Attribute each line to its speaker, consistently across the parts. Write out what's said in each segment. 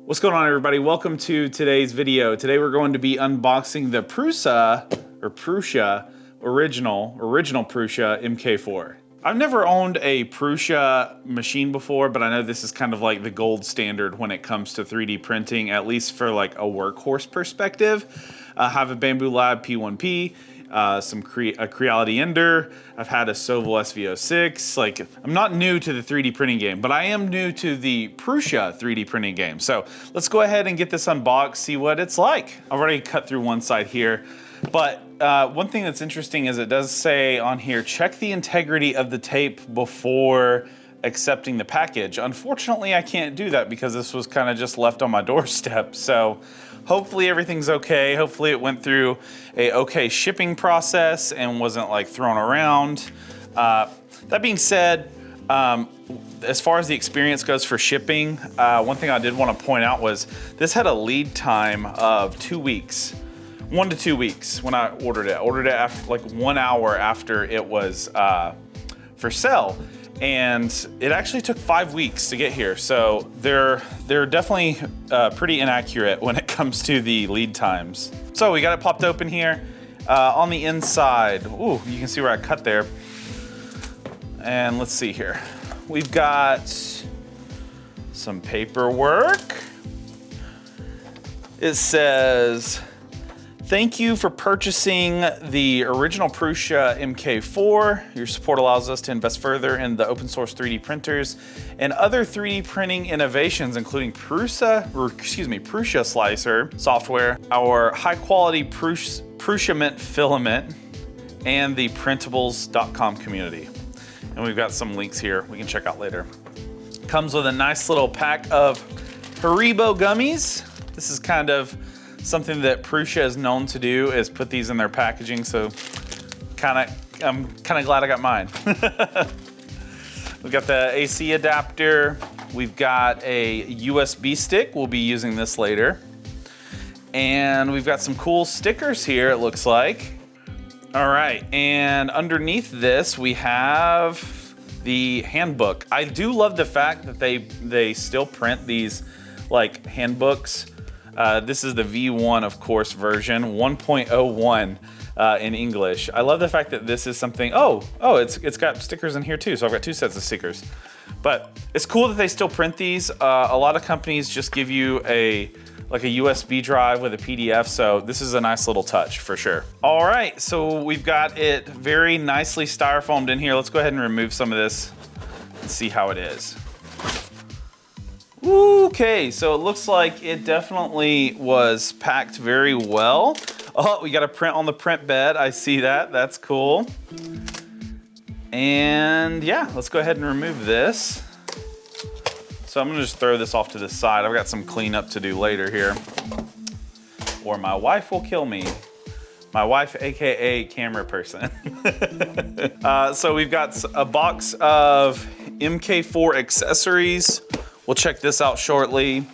Speaker 1: What's going on, everybody? Welcome to today's video. Today we're going to be unboxing the Prusa original Prusa MK4. I've never owned a Prusa machine before, but I know this is kind of like the gold standard when it comes to 3D printing, at least for like a workhorse perspective. I have a Bamboo Lab P1P, a Creality Ender. I've had a Soval SV06. Like, I'm not new to the 3D printing game, but I am new to the Prusa 3D printing game. So let's go ahead and get this unboxed, see what it's like. I've already cut through one side here, but one thing that's interesting is it does say on here, check the integrity of the tape before accepting the package. Unfortunately, I can't do that because this was kind of just left on my doorstep. So hopefully everything's okay. Hopefully it went through a okay shipping process and wasn't like thrown around. That being said, as far as the experience goes for shipping, one thing I did want to point out was this had a lead time of 2 weeks. 1 to 2 weeks when I ordered it. I ordered it after like 1 hour after it was for sale. And it actually took 5 weeks to get here. So they're definitely pretty inaccurate when it comes to the lead times. So we got it popped open here. On the inside, ooh, you can see where I cut there. And let's see here. We've got some paperwork. It says, thank you for purchasing the original Prusa MK4. Your support allows us to invest further in the open source 3D printers and other 3D printing innovations, including Prusa Slicer software, our high quality Prusa Mint filament, and the printables.com community. And we've got some links here we can check out later. Comes with a nice little pack of Haribo gummies. This is kind of something that Prusa is known to do, is put these in their packaging, so I'm kind of glad I got mine. We've got the AC adapter. We've got a USB stick. We'll be using this later. And we've got some cool stickers here, it looks like. All right, and underneath this, we have the handbook. I do love the fact that they still print these like handbooks. This is the V1, of course, version 1.01 in English. I love the fact that this is something, it's got stickers in here too, so I've got 2 sets of stickers. But it's cool that they still print these. A lot of companies just give you a USB drive with a PDF, so this is a nice little touch for sure. All right, so we've got it very nicely styrofoamed in here. Let's go ahead and remove some of this and see how it is. Okay, so it looks like it definitely was packed very well. Oh, we got a print on the print bed. I see that, that's cool. And yeah, let's go ahead and remove this. So I'm gonna just throw this off to the side. I've got some cleanup to do later here, or my wife will kill me. My wife, AKA camera person. So we've got a box of MK4 accessories. We'll check this out shortly.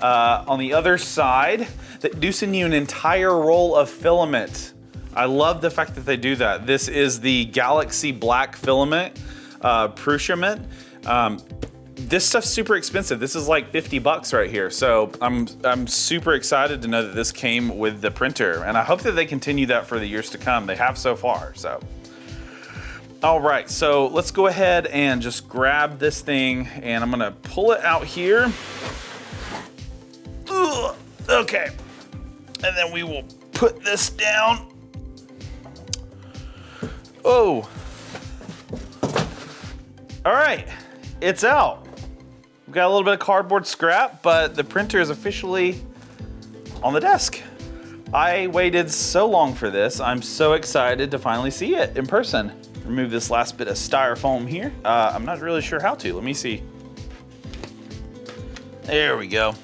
Speaker 1: On the other side, they do send you an entire roll of filament. I love the fact that they do that. This is the Galaxy Black filament, Prusa Mint. This stuff's super expensive. This is like 50 bucks right here. So I'm super excited to know that this came with the printer, and I hope that they continue that for the years to come. They have so far, so. All right, so let's go ahead and just grab this thing, and I'm gonna pull it out here. Ugh, okay, and then we will put this down. Oh, all right, it's out. We've got a little bit of cardboard scrap, but the printer is officially on the desk. I waited so long for this. I'm so excited to finally see it in person. Remove this last bit of styrofoam here. I'm not really sure how to. Let me see. There we go.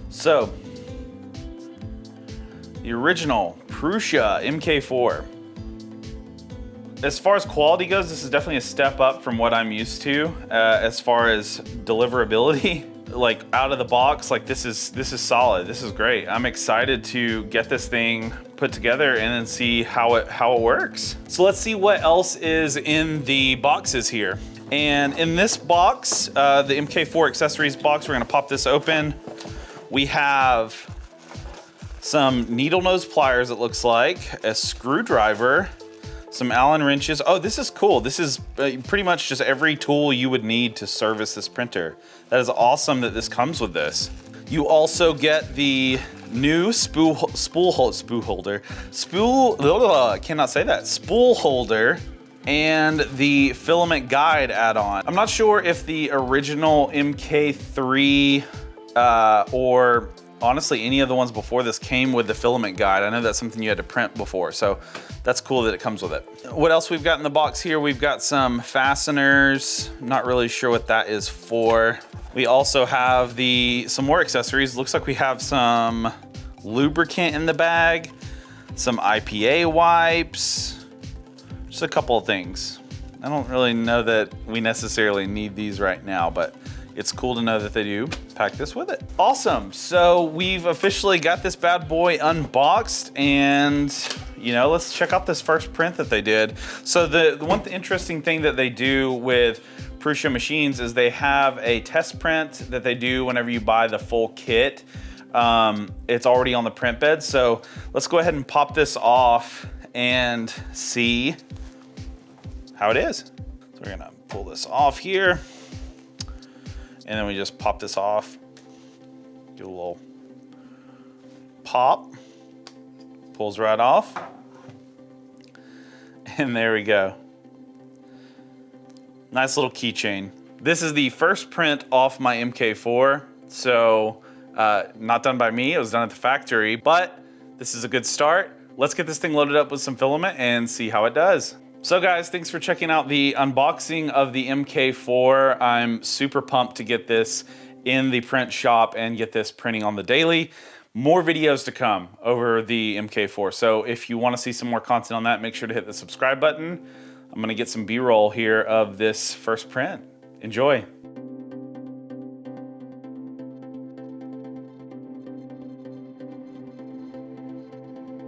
Speaker 1: So, the original Prusa MK4. As far as quality goes, this is definitely a step up from what I'm used to. As far as deliverability, like out of the box, like this is solid. This is great. I'm excited to get this thing put together and then see how it works. So let's see what else is in the boxes here. And in this box, the MK4 accessories box, we're gonna pop this open. We have some needle nose pliers, it looks like, a screwdriver, some Allen wrenches. Oh, this is cool. This is pretty much just every tool you would need to service this printer. That is awesome that this comes with this. You also get the new spool holder, and the filament guide add-on. I'm not sure if the original MK3 or honestly any of the ones before this came with the filament guide. I know that's something you had to print before, so that's cool that it comes with it. What else we've got in the box here? We've got some fasteners. Not really sure what that is for. We also have some more accessories. Looks like we have some lubricant in the bag, some IPA wipes, just a couple of things. I don't really know that we necessarily need these right now, but it's cool to know that they do pack this with it. Awesome, so we've officially got this bad boy unboxed, and let's check out this first print that they did. So the one interesting thing that they do with Prusa machines is they have a test print that they do whenever you buy the full kit. It's already on the print bed, so let's go ahead and pop this off and see how it is. So we're gonna pull this off here, and then we just pop this off, do a little pop, pulls right off, and there we go. Nice little keychain. This is the first print off my MK4, so not done by me, it was done at the factory, but this is a good start. Let's get this thing loaded up with some filament and see how it does. So guys, thanks for checking out the unboxing of the MK4. I'm super pumped to get this in the print shop and get this printing on the daily. More videos to come over the MK4. So if you want to see some more content on that, make sure to hit the subscribe button. I'm gonna get some B-roll here of this first print. Enjoy.